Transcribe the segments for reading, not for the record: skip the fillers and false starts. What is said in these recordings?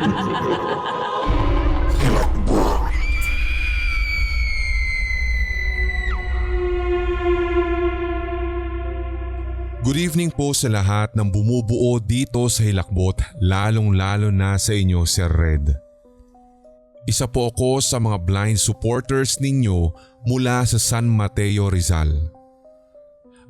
Good evening po sa lahat ng bumubuo dito sa Hilakbot, lalong-lalo na sa inyo, Sir Red. Isa po ako sa mga blind supporters ninyo mula sa San Mateo, Rizal.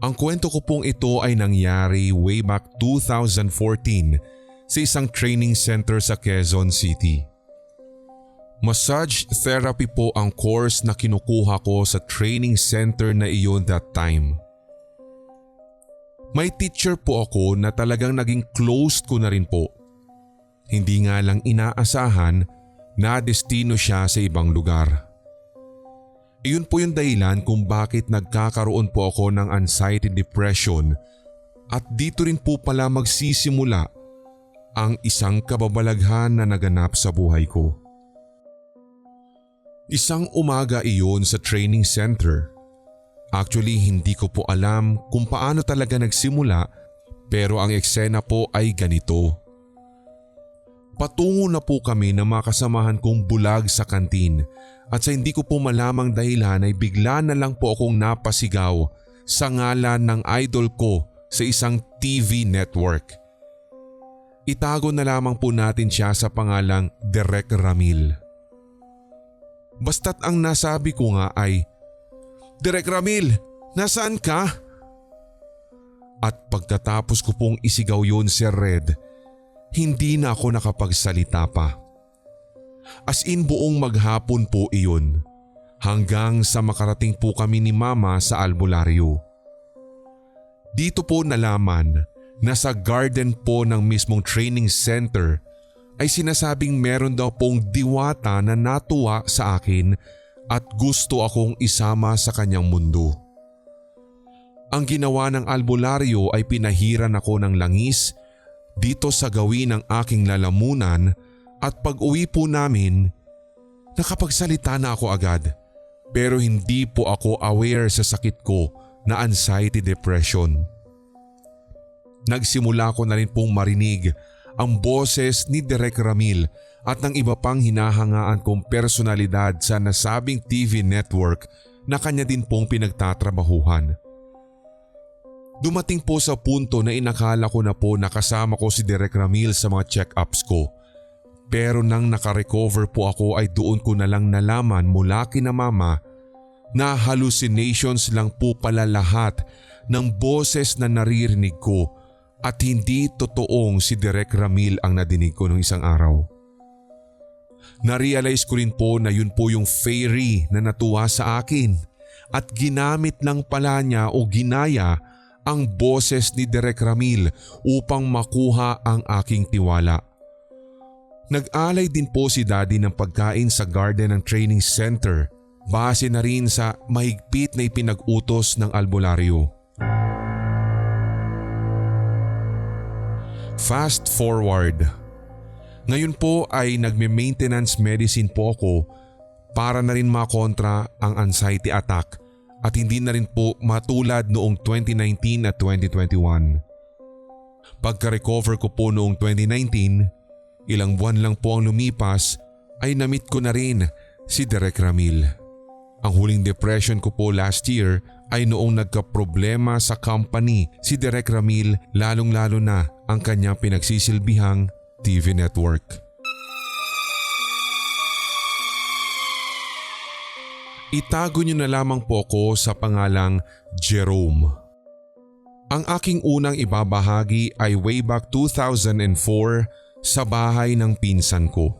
Ang kwento ko pong ito ay nangyari way back 2014 sa isang training center sa Quezon City. Massage therapy po ang course na kinukuha ko sa training center na iyon that time. May teacher po ako na talagang naging close ko na rin po. Hindi nga lang inaasahan na destino siya sa ibang lugar. Iyon po yung dahilan kung bakit nagkakaroon po ako ng anxiety depression at dito rin po pala magsisimula ang isang kababalaghan na naganap sa buhay ko. Isang umaga iyon sa training center. Actually, hindi ko po alam kung paano talaga nagsimula pero ang eksena po ay ganito. Patungo na po kami ng mga kasamahan kong bulag sa kantin at sa hindi ko po malamang dahilan ay bigla na lang po akong napasigaw sa ngalan ng idol ko sa isang TV network. Itago na lamang po natin siya sa pangalang Derek Ramil. Basta't ang nasabi ko nga ay, "Derek Ramil, nasaan ka?" At pagkatapos ko pong isigaw yun, Sir Red, hindi na ako nakapagsalita pa. As in buong maghapon po iyon hanggang sa makarating po kami ni Mama sa albularyo. Dito po nalaman na sa garden po ng mismong training center ay sinasabing meron daw pong diwata na natuwa sa akin at gusto akong isama sa kanyang mundo. Ang ginawa ng albularyo ay pinahiran ako ng langis dito sa gawin ng aking lalamunan at pag-uwi po namin, nakapagsalita na ako agad pero hindi po ako aware sa sakit ko na anxiety depression. Nagsimula ko na rin pong marinig ang boses ni Derek Ramil at ng iba pang hinahangaan kong personalidad sa nasabing TV network na kanya din pong pinagtatrabahuhan. Dumating po sa punto na inakala ko na po nakasama ko si Derek Ramil sa mga check-ups ko. Pero nang nakarecover po ako ay doon ko na lang nalaman mula kina Mama na hallucinations lang po pala lahat ng boses na naririnig ko at hindi totoong si Derek Ramil ang nadinig ko nung isang araw. Narealize ko rin po na yun po yung fairy na natuwa sa akin at ginamit lang pala niya o ginaya ang boses ni Derek Ramil upang makuha ang aking tiwala. Nag-alay din po si Daddy ng pagkain sa garden ng training center base na rin sa mahigpit na ipinag-utos ng albularyo. Fast forward. Ngayon po ay nagme-maintenance medicine po ako para na rin makontra ang anxiety attack at hindi na rin po matulad noong 2019 at 2021. Pagka-recover ko po noong 2019, ilang buwan lang po ang lumipas ay na-meet ko na rin si Derek Ramil. Ang huling depression ko po last year ay noong nagka-problema sa company si Derek Ramil, lalong-lalo na ang kanyang pinagsisilbihang TV network. Itago niyo na lamang po ko sa pangalang Jerome. Ang aking unang ibabahagi ay way back 2004 sa bahay ng pinsan ko.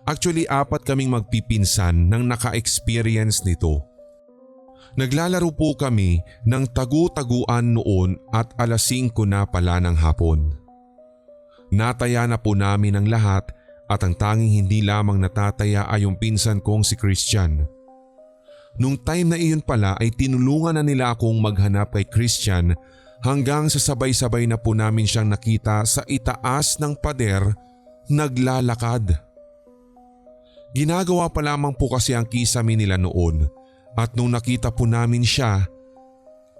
Actually, 4 kaming magpipinsan nang naka-experience nito. Naglalaro po kami ng tagu-taguan noon at 5:00 na pala ng hapon. Nataya na po namin ang lahat at ang tanging hindi lamang natataya ay yung pinsan kong si Christian. Nung time na iyon pala ay tinulungan na nila akong maghanap kay Christian hanggang sa sabay-sabay na po namin siyang nakita sa itaas ng pader naglalakad. Ginagawa pa lamang po kasi ang kisame nila noon at nung nakita po namin siya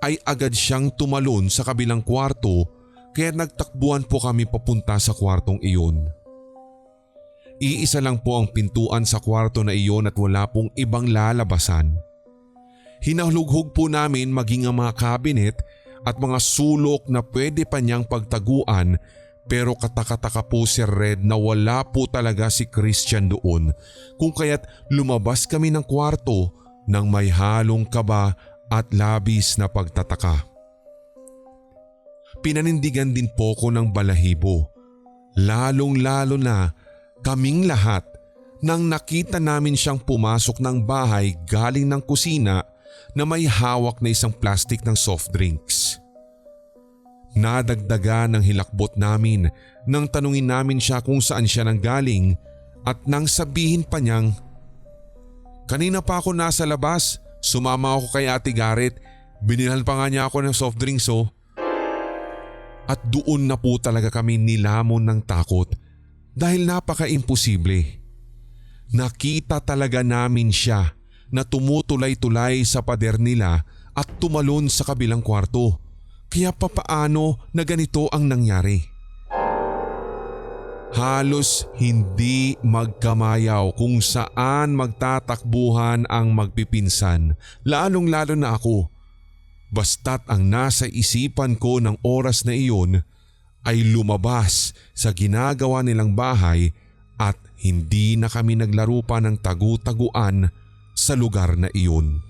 ay agad siyang tumalon sa kabilang kwarto kaya nagtakbuhan po kami papunta sa kwartong iyon. Iisa lang po ang pintuan sa kwarto na iyon at wala pong ibang lalabasan. Hinalughog po namin maging ang mga cabinet at mga sulok na pwede pa niyang pagtaguan, pero katakataka po si Red na wala po talaga si Christian doon, kung kaya't lumabas kami ng kwarto nang may halong kaba at labis na pagtataka. Pinanindigan din po ko ng balahibo, lalong-lalo na kaming lahat nang nakita namin siyang pumasok ng bahay galing ng kusina na may hawak na isang plastic ng soft drinks. Nadagdagan ng hilakbot namin nang tanungin namin siya kung saan siya nanggaling at nang sabihin pa niyang, "Kanina pa ako nasa labas, sumama ako kay Ate Garrett, binilhan pa nga niya ako ng soft drinks oh." At doon na po talaga kami nilamon ng takot dahil napaka-imposible. Nakita talaga namin siya na tumutulay-tulay sa pader nila at tumalon sa kabilang kwarto. Kaya papaano na ganito ang nangyari? Halos hindi magkamayaw kung saan magtatakbuhan ang magpipinsan, lalong-lalo na ako. Basta't ang nasa isipan ko ng oras na iyon ay lumabas sa ginagawa nilang bahay at hindi na kami naglaro pa ng tagu-taguan sa lugar na iyon.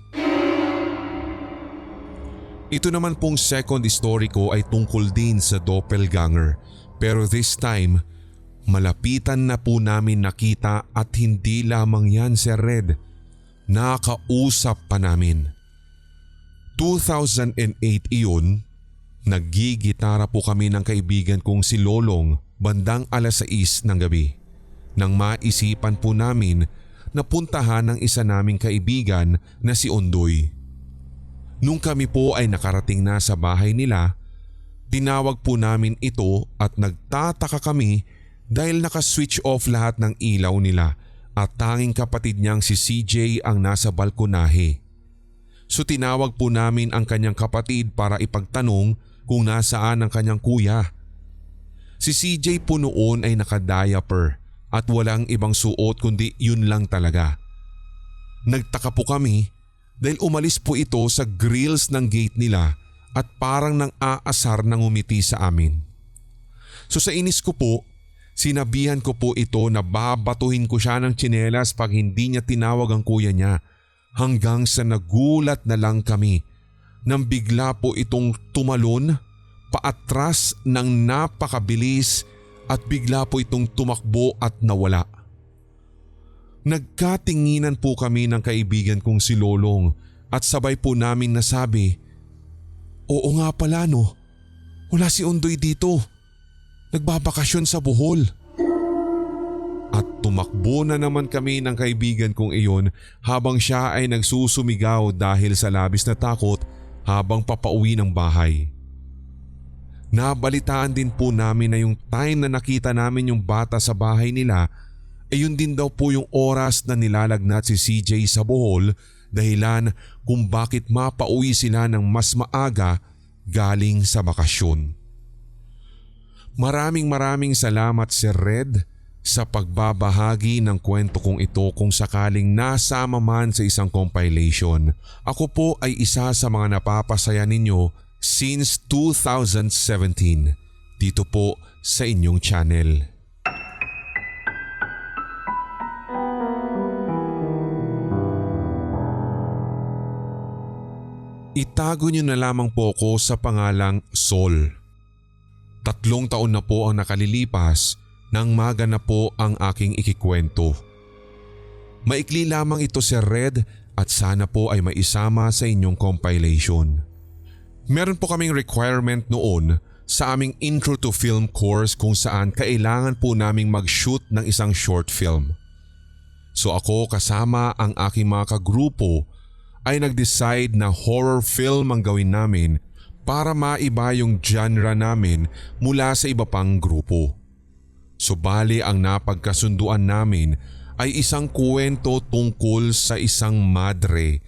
Ito naman pong second story ko ay tungkol din sa doppelganger, pero this time malapitan na po namin nakita at hindi lamang yan si Red, nakausap pa namin. 2008 iyon, naggigitara po kami ng kaibigan kong si Lolong bandang 6:00 ng gabi nang maisipan po namin na puntahan ng isa naming kaibigan na si Ondoy. Nung kami po ay nakarating na sa bahay nila, tinawag po namin ito at nagtataka kami dahil naka-switch off lahat ng ilaw nila at tanging kapatid niyang si CJ ang nasa balkonahe. So tinawag po namin ang kanyang kapatid para ipagtanong kung nasaan ang kanyang kuya. Si CJ po noon ay naka-diaper at walang ibang suot kundi yun lang talaga. Nagtaka po kami dahil umalis po ito sa grills ng gate nila at parang nang aasar nang umiti sa amin. So sa inis ko po, sinabihan ko po ito na babatuhin ko siya ng tsinelas pag hindi niya tinawag ang kuya niya. Hanggang sa nagulat na lang kami nang bigla po itong tumalon paatras ng napakabilis at bigla po itong tumakbo at nawala. Nagkatinginan po kami ng kaibigan kong si Lolong at sabay po namin nasabi, "Oo nga pala no, wala si Ondoy dito. Nagbabakasyon sa Bohol." At tumakbo na naman kami ng kaibigan kong iyon habang siya ay nagsusumigaw dahil sa labis na takot habang papauwi ng bahay. Nabalitaan din po namin na yung time na nakita namin yung bata sa bahay nila ay yun din daw po yung oras na nilalagnat si CJ sa Bohol, dahilan kung bakit mapauwi sila ng mas maaga galing sa bakasyon. Maraming salamat Sir Red sa pagbabahagi ng kwento kong ito kung sakaling nasama man sa isang compilation. Ako po ay isa sa mga napapasaya ninyo since 2017 dito po sa inyong channel. Itago niyo na lamang po ko sa pangalang Sol. 3 taon na po ang nakalilipas nang maganap po ang aking ikikwento. Maikli lamang ito Sir Red at sana po ay maisama sa inyong compilation. Meron po kaming requirement noon sa aming intro to film course kung saan kailangan po naming mag-shoot ng isang short film. So ako kasama ang aking mga kagrupo ay nag-decide na horror film ang gawin namin para maiba yung genre namin mula sa iba pang grupo. So bali ang napagkasunduan namin ay isang kwento tungkol sa isang madre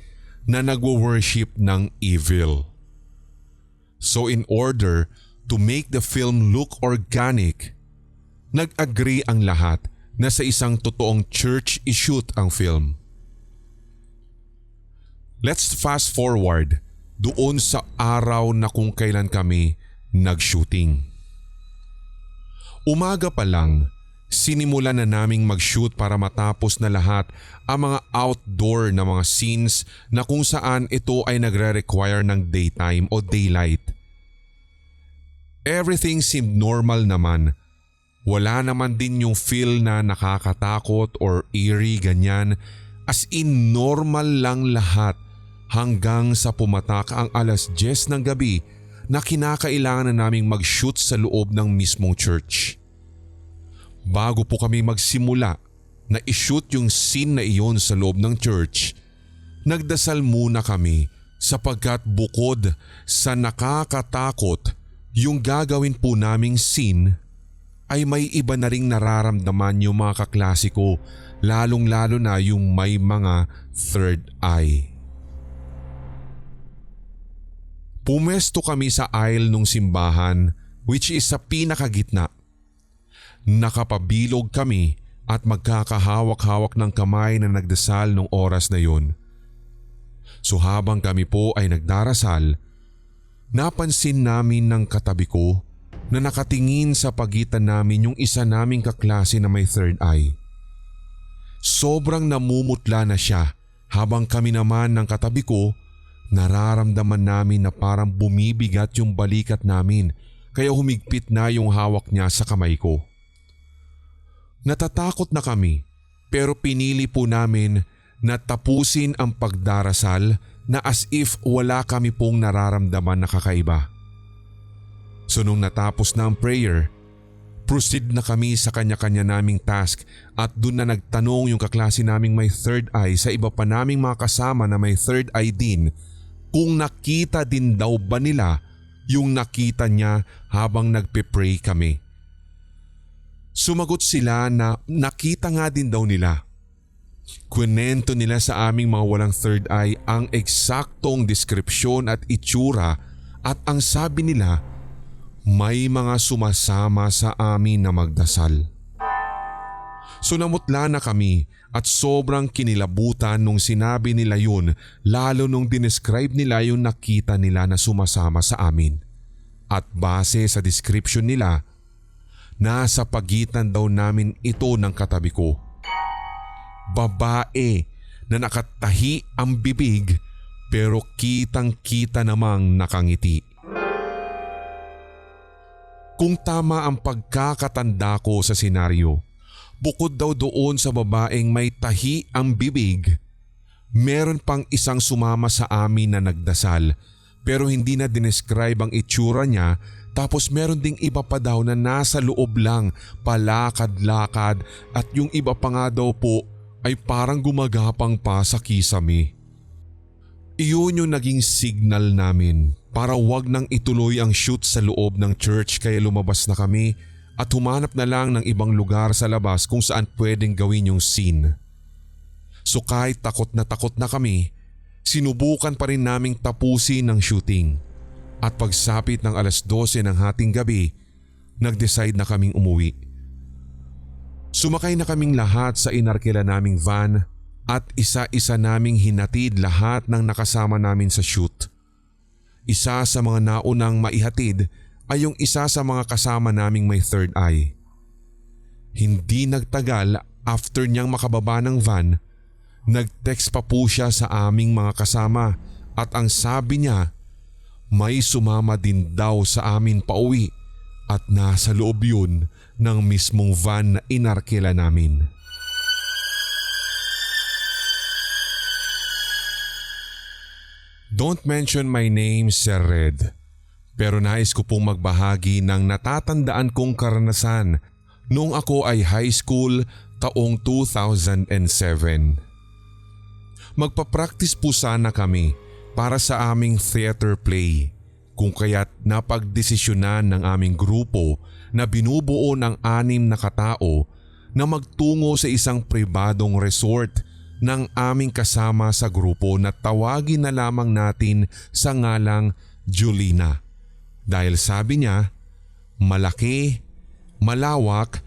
na nagwo-worship ng evil. So in order to make the film look organic, nag-agree ang lahat na sa isang totoong church i-shoot ang film. Let's fast forward doon sa araw na kung kailan kami nag-shooting. Umaga pa lang, sinimulan na naming mag-shoot para matapos na lahat ang mga outdoor na mga scenes na kung saan ito ay nagre-require ng daytime o daylight. Everything seemed normal naman. Wala naman din yung feel na nakakatakot or eerie ganyan, as in normal lang lahat hanggang sa pumatak ang 10:00 ng gabi na kinakailangan na naming mag-shoot sa loob ng mismong church. Bago po kami magsimula na i-shoot yung scene na iyon sa loob ng church, nagdasal muna kami sapagkat bukod sa nakakatakot yung gagawin po naming scene, ay may iba na ring nararamdaman yung mga kaklase ko, lalong-lalo na yung may mga third eye. Pumesto kami sa aisle ng simbahan, which is sa pinakagitna. Nakapabilog kami at magkakahawak-hawak ng kamay na nagdasal nung oras na yun. So habang kami po ay nagdarasal, napansin namin ng katabi ko na nakatingin sa pagitan namin yung isa naming kaklase na may third eye. Sobrang namumutla na siya, habang kami naman ng katabi ko, nararamdaman namin na parang bumibigat yung balikat namin, kaya humigpit na yung hawak niya sa kamay ko. Natatakot na kami, pero pinili po namin na tapusin ang pagdarasal na as if wala kami pong nararamdaman na kakaiba. So nung natapos na ang prayer, proceed na kami sa kanya-kanya naming task at dun na nagtanong yung kaklase naming may third eye sa iba pa naming mga kasama na may third eye din kung nakita din daw ba nila yung nakita niya habang nagpe-pray kami. Sumagot sila na nakita nga din daw nila. Kwento nila sa aming mga walang third eye ang eksaktong deskripsyon at itsura at ang sabi nila, may mga sumasama sa amin na magdasal. So namutla na kami at sobrang kinilabutan nung sinabi nila yun, lalo nung dinescribe nila yung nakita nila na sumasama sa amin. At base sa description nila, nasa pagitan daw namin ito ng katabi ko. Babae na nakatahi ang bibig pero kitang-kita namang nakangiti. Kung tama ang pagkakatanda ko sa senaryo, bukod daw doon sa babaeng may tahi ang bibig, meron pang isang sumama sa amin na nagdasal pero hindi na dinescribe ang itsura niya, tapos meron ding iba pa daw na nasa loob lang, palakad-lakad, at yung iba pa nga daw po ay parang gumagapang pa sa kisame. Iyon yung naging signal namin para wag nang ituloy ang shoot sa loob ng church, kaya lumabas na kami at humanap na lang ng ibang lugar sa labas kung saan pwedeng gawin yung scene. So kahit takot na kami, sinubukan pa rin naming tapusin ang shooting. At pagsapit ng 12:00 ng hating gabi, nag-decide na kaming umuwi. Sumakay na kaming lahat sa inarkila naming van at isa-isa naming hinatid lahat ng nakasama namin sa shoot. Isa sa mga naunang maihatid ay yung isa sa mga kasama naming may third eye. Hindi nagtagal after niyang makababa ng van, nag-text pa po siya sa aming mga kasama at ang sabi niya, may sumama din daw sa amin pauwi at nasa loob yun ng mismong van na inarkila namin. Don't mention my name, Sir Red. Pero nais ko pong magbahagi ng natatandaan kong karanasan noong ako ay high school taong 2007. Magpa-practice po sana kami para sa aming theater play, kung kaya't napagdesisyonan ng aming grupo na binubuo ng 6 na katao na magtungo sa isang pribadong resort ng aming kasama sa grupo na tawagin na lamang natin sa ngalang Julina. Dahil sabi niya, malaki, malawak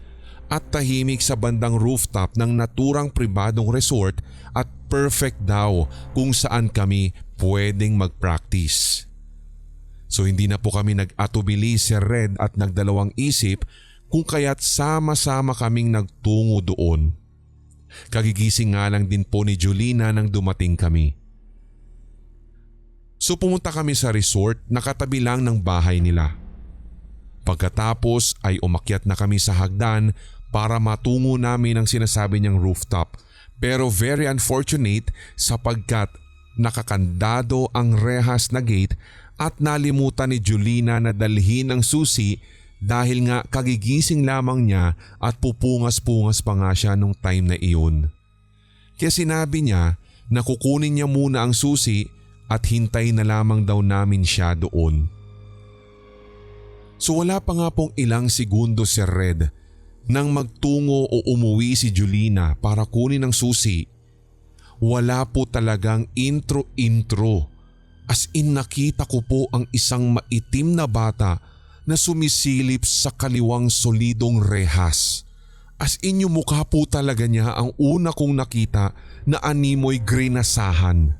at tahimik sa bandang rooftop ng naturang pribadong resort at perfect daw kung saan kami pwedeng mag-practice. So hindi na po kami nag-atubili Sir Red at nagdalawang isip kung kaya't sama-sama kaming nagtungo doon. Kagigising nga lang din po ni Julina nang dumating kami. So pumunta kami sa resort na katabi lang ng bahay nila. Pagkatapos ay umakyat na kami sa hagdan para matungo namin ang sinasabi niyang rooftop, pero very unfortunate sapagkat nakakandado ang rehas na gate at nalimutan ni Julina na dalhin ang susi dahil nga kagigising lamang niya at pupungas-pungas pa nga siya nung time na iyon. Kaya sinabi niya na kukunin niya muna ang susi at hintay na lamang daw namin siya doon. So wala pa nga pong ilang segundo Sir Red nang magtungo o umuwi si Julina para kunin ang susi. Wala po talagang intro. As in nakita ko po ang isang maitim na bata na sumisilip sa kaliwang solidong rehas. As in yung mukha po talaga niya ang una kong nakita na animoy grinasahan.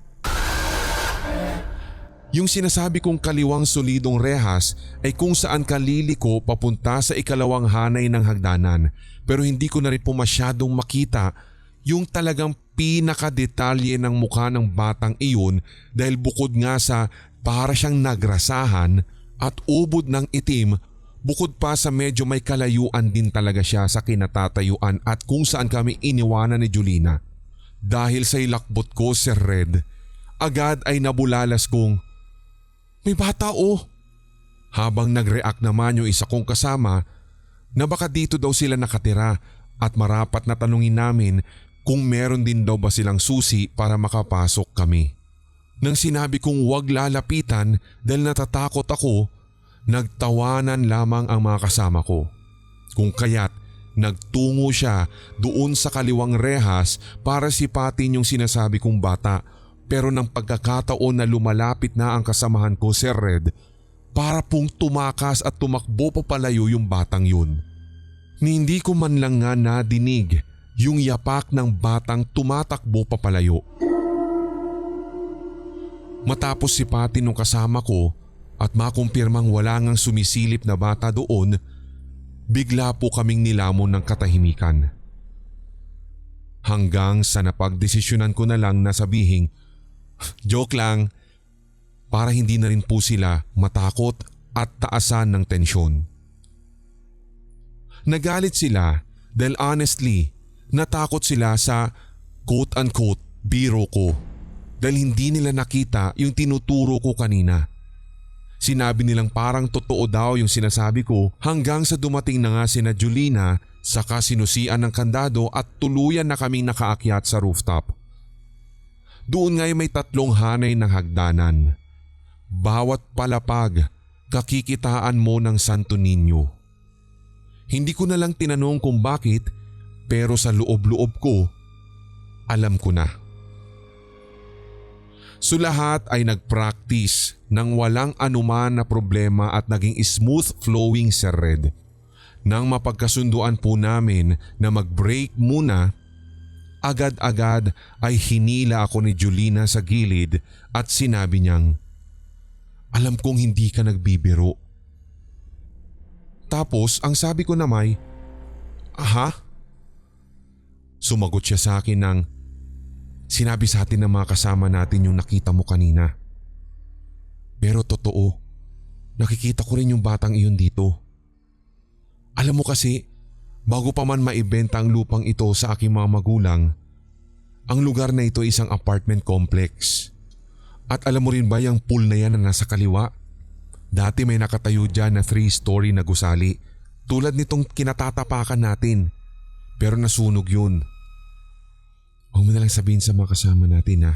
Yung sinasabi kong kaliwang solidong rehas ay kung saan ka liliko papunta sa ikalawang hanay ng hagdanan, pero hindi ko na rin po masyadong makita yung talagang pinakadetalye ng mukha ng batang iyon dahil bukod nga sa para siyang nagrasahan at ubod ng itim, bukod pa sa medyo may kalayuan din talaga siya sa kinatatayuan at kung saan kami iniwanan ni Julina. Dahil sa ilakbot ko Sir Red, agad ay nabulalas kong, "May bata oh!" Habang nag-react naman yung isa kong kasama na baka dito daw sila nakatira at marapat na tanungin namin kung meron din daw ba silang susi para makapasok kami. Nang sinabi kong huwag lalapitan dahil natatakot ako, nagtawanan lamang ang mga kasama ko. Kung kaya't nagtungo siya doon sa kaliwang rehas para sipatin yung sinasabi kong bata. Pero nang pagkakataon na lumalapit na ang kasamahan ko Sir Red, para pong tumakas at tumakbo papalayo yung batang yun. Ni hindi ko man lang nga nadinig yung yapak ng batang tumatakbo papalayo. Matapos sipatin ng kasama ko at makumpirmang wala ngang sumisilip na bata doon, bigla po kaming nilamon ng katahimikan. Hanggang sa napagdesisyonan ko na lang na sabihing, joke lang, para hindi na rin po sila matakot at taasan ng tensyon. Nagalit sila dahil honestly, natakot sila sa quote-unquote biro ko dahil hindi nila nakita yung tinuturo ko kanina. Sinabi nilang parang totoo daw yung sinasabi ko hanggang sa dumating na nga sina Julina saka sinusian ng kandado at tuluyan na kaming nakaakyat sa rooftop. Doon nga'y may 3 hanay ng hagdanan. Bawat palapag, kakikitaan mo ng Santo Niño. Hindi ko na lang tinanong kung bakit, pero sa loob-loob ko, alam ko na. So lahat ay nag-practice nang walang anuman na problema at naging smooth flowing Sir Red. Nang mapagkasunduan po namin na mag-break muna, agad-agad ay hinila ako ni Julina sa gilid at sinabi niyang, "Alam kong hindi ka nagbibiro." Tapos ang sabi ko naman, "Aha?" Sumagot siya sa akin ng, "Sinabi sa atin ng mga kasama natin yung nakita mo kanina. Pero totoo, nakikita ko rin yung batang iyon dito. Alam mo kasi, bago pa man maibenta ang lupang ito sa aking mga magulang, ang lugar na ito ay isang apartment complex. At alam mo rin ba yung pool na yan na nasa kaliwa? Dati may nakatayo dyan na 3-story na gusali tulad nitong kinatatapakan natin. Pero nasunog yun. Huwag mo na lang sabihin sa mga kasama natin ha.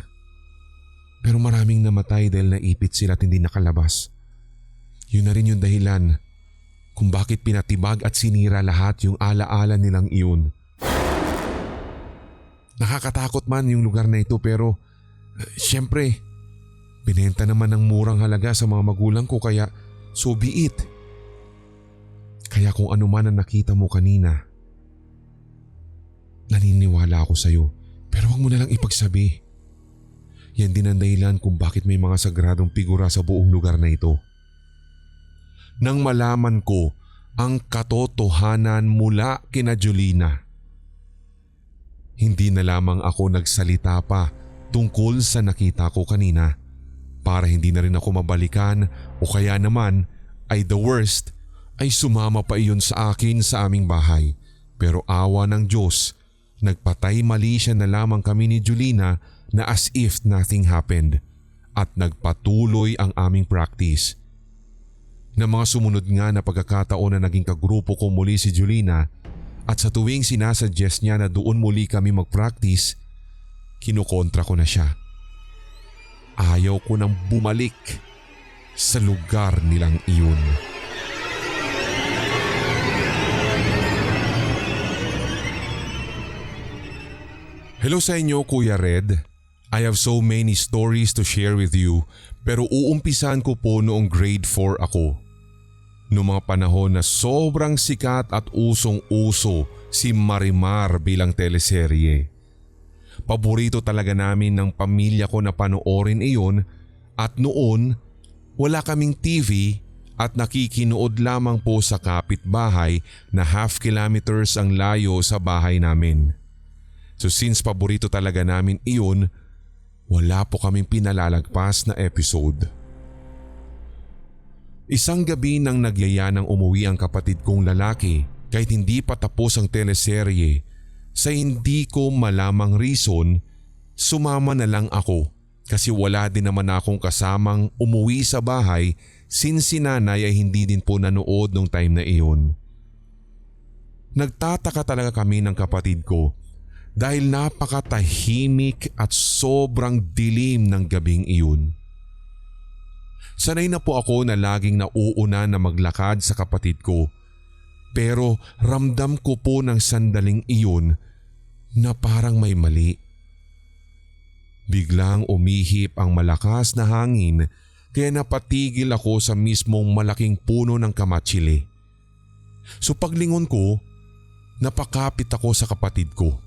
Pero maraming namatay dahil naipit sila at hindi nakalabas. Yun na rin yung dahilan kung bakit pinatibag at sinira lahat yung alaala nilang iyon. Nakakatakot man yung lugar na ito pero syempre, binenta naman ng murang halaga sa mga magulang ko kaya so be it. Kaya kung ano man ang nakita mo kanina, Naniniwala ako sa'yo pero huwag mo na lang ipagsabi. Yan din ang dahilan kung bakit may mga sagradong figura sa buong lugar na ito. Nang malaman ko ang katotohanan mula kina Julina, hindi na lamang ako nagsalita pa tungkol sa nakita ko kanina para hindi na rin ako mabalikan o kaya naman ay the worst ay sumama pa iyon sa akin sa aming bahay. Pero awa ng Diyos, nagpatay mali siya na lamang kami ni Julina na as if nothing happened at nagpatuloy ang aming practice. Na mga sumunod nga na pagkakataon na naging kagrupo ko muli si Julina at sa tuwing sinasuggest niya na doon muli kami mag-practice, kinukontra ko na siya. Ayaw ko nang bumalik sa lugar nilang iyon. Hello sa inyo Kuya Red. I have so many stories to share with you pero uumpisan ko po noong grade 4 ako. Noong mga panahon na sobrang sikat at usong-uso si Marimar bilang teleserye. Paborito talaga namin ng pamilya ko na panoorin iyon at noon wala kaming TV at nakikinood lamang po sa kapitbahay na half kilometers ang layo sa bahay namin. So since paborito talaga namin iyon, wala po kaming pinalalagpas na episode. Isang gabi nang nagyaya ng umuwi ang kapatid kong lalaki kahit hindi pa tapos ang teleserye, sa hindi ko malamang reason, sumama na lang ako kasi wala din naman akong kasamang umuwi sa bahay since si nanay ay hindi din po nanood nung time na iyon. Nagtataka talaga kami ng kapatid ko dahil napakatahimik at sobrang dilim ng gabing iyon. Sanay na po ako na laging nauuna na maglakad sa kapatid ko pero ramdam ko po ng sandaling iyon na parang may mali. Biglang umihip ang malakas na hangin kaya napatigil ako sa mismong malaking puno ng kamatsili. So paglingon ko, napakapit ako sa kapatid ko.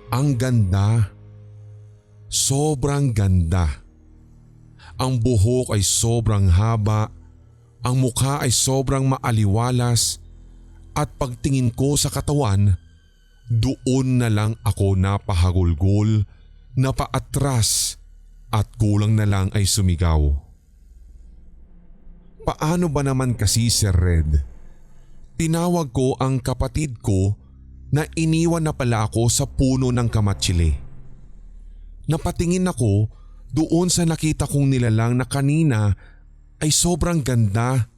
Ang ganda, sobrang ganda. Ang buhok ay sobrang haba, ang mukha ay sobrang maaliwalas at pagtingin ko sa katawan, doon na lang ako napahagulgol, napaatras at kulang na lang ay sumigaw. Paano ba naman kasi Sir Red? Tinawag ko ang kapatid ko na iniwan na pala ako sa puno ng kamatsili. Napatingin ako doon sa nakita kong nilalang na kanina ay sobrang ganda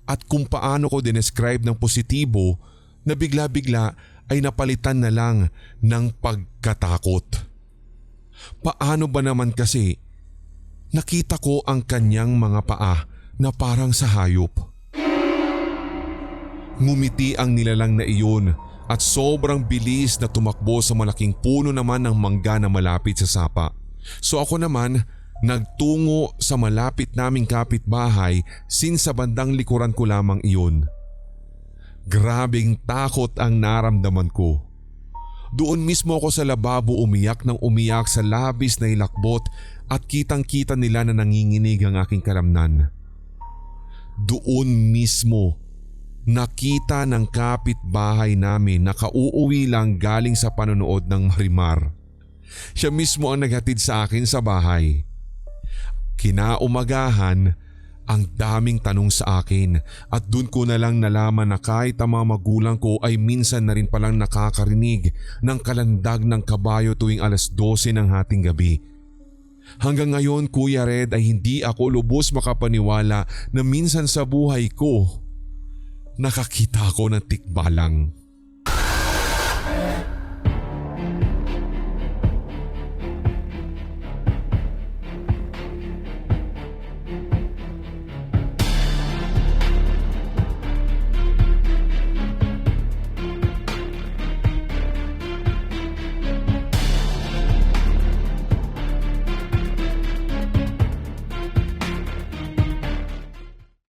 at kung paano ko dinescribe ng positibo na bigla-bigla ay napalitan na lang ng pagkatakot. Paano ba naman kasi nakita ko ang kanyang mga paa na parang sa hayop. Ngumiti ang nilalang na iyon at sobrang bilis na tumakbo sa malaking puno naman ng mangga na malapit sa sapa. So ako naman nagtungo sa malapit naming kapitbahay since sa bandang likuran ko lamang iyon. Grabing takot ang naramdaman ko. Doon mismo ako sa lababo umiyak ng umiyak sa labis na ilakbot at kitang-kita nila na nanginginig ang aking kalamnan. Doon mismo nakita ng kapitbahay namin na kauuwi lang galing sa panonood ng Marimar. Siya mismo ang naghatid sa akin sa bahay. Kinaumagahan, ang daming tanong sa akin at dun ko na lang nalaman na kahit ang mga magulang ko ay minsan na rin palang nakakarinig ng kalandag ng kabayo tuwing 12:00 ng hating gabi. Hanggang ngayon Kuya Red ay hindi ako lubos makapaniwala na minsan sa buhay ko nakakita ako ng tikbalang.